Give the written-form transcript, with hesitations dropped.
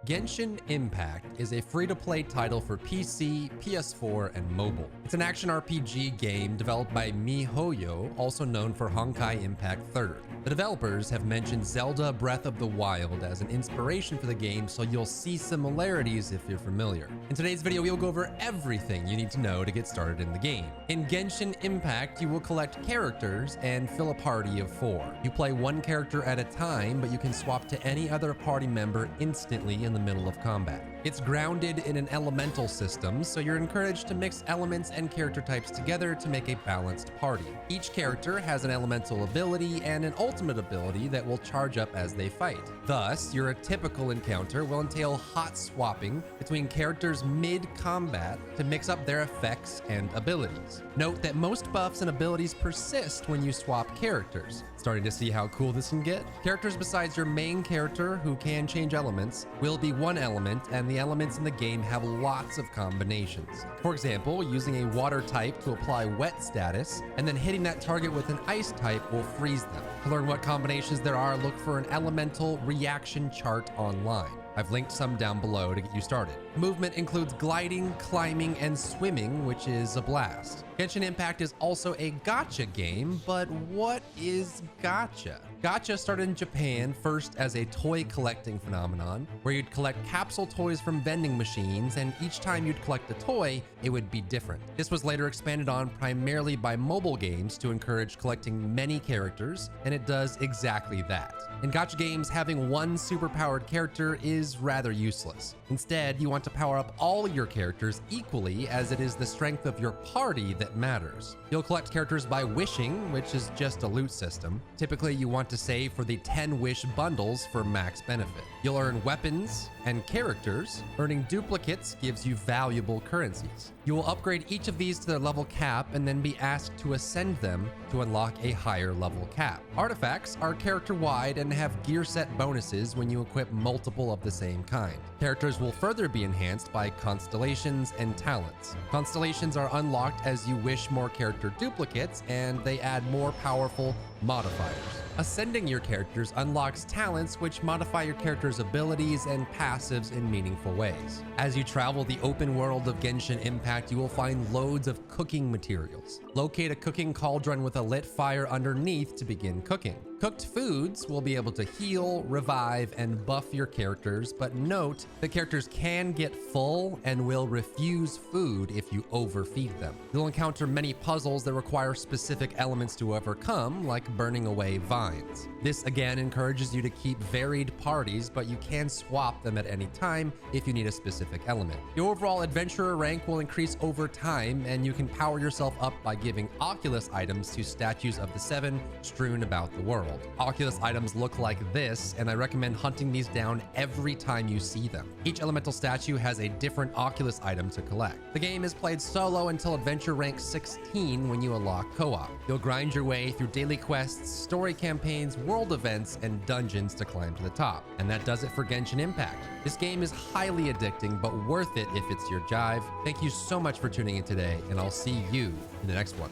Genshin Impact is a free-to-play title for PC, PS4, and mobile. It's an action RPG game developed by miHoYo, also known for Honkai Impact 3rd. The developers have mentioned Zelda Breath of the Wild as an inspiration for the game, so you'll see similarities if you're familiar. In today's video, we'll go over everything you need to know to get started in the game. In Genshin Impact, you will collect characters and fill a party of 4. You play one character at a time, but you can swap to any other party member instantly in the middle of combat. It's grounded in an elemental system, so you're encouraged to mix elements and character types together to make a balanced party. Each character has an elemental ability and an ultimate ability that will charge up as they fight. Thus, your typical encounter will entail hot swapping between characters mid-combat to mix up their effects and abilities. Note that most buffs and abilities persist when you swap characters. Starting to see how cool this can get? Characters besides your main character, who can change elements, will be one element, and the elements in the game have lots of combinations. For example, using a water type to apply wet status, and then hitting that target with an ice type will freeze them. To learn what combinations there are, look for an elemental reaction chart online. I've linked some down below to get you started. Movement includes gliding, climbing, and swimming, which is a blast. Genshin Impact is also a gacha game, but what is gacha? Gacha started in Japan first as a toy collecting phenomenon, where you'd collect capsule toys from vending machines, and each time you'd collect a toy, it would be different. This was later expanded on primarily by mobile games to encourage collecting many characters, and it does exactly that. In gacha games, having one superpowered character is rather useless. Instead, you want to power up all your characters equally, as it is the strength of your party that matters. You'll collect characters by wishing, which is just a loot system. Typically, you want to save for the 10 wish bundles for max benefit. You'll earn weapons and characters. Earning duplicates gives you valuable currencies. You will upgrade each of these to their level cap and then be asked to ascend them to unlock a higher level cap. Artifacts are character-wide and have gear set bonuses when you equip multiple of the same kind. Characters will further be enhanced by constellations and talents. Constellations are unlocked as you wish more character duplicates, and they add more powerful modifiers. Ascending your characters unlocks talents which modify your character's abilities and passives in meaningful ways. As you travel the open world of Genshin Impact, you will find loads of cooking materials. Locate a cooking cauldron with a lit fire underneath to begin cooking. Cooked foods will be able to heal, revive, and buff your characters, but note the characters can get full and will refuse food if you overfeed them. You'll encounter many puzzles that require specific elements to overcome, like burning away vines. This again encourages you to keep varied parties, but you can swap them at any time if you need a specific element. Your overall adventurer rank will increase over time, and you can power yourself up by giving Oculus items to statues of the 7 strewn about the world. Oculus items look like this, and I recommend hunting these down every time you see them. Each elemental statue has a different Oculus item to collect. The game is played solo until adventure rank 16 when you unlock co-op. You'll grind your way through daily quests, story campaigns, world events, and dungeons to climb to the top. And that does it for Genshin Impact. This game is highly addicting, but worth it if it's your jive. Thank you so much for tuning in today, and I'll see you in the next one.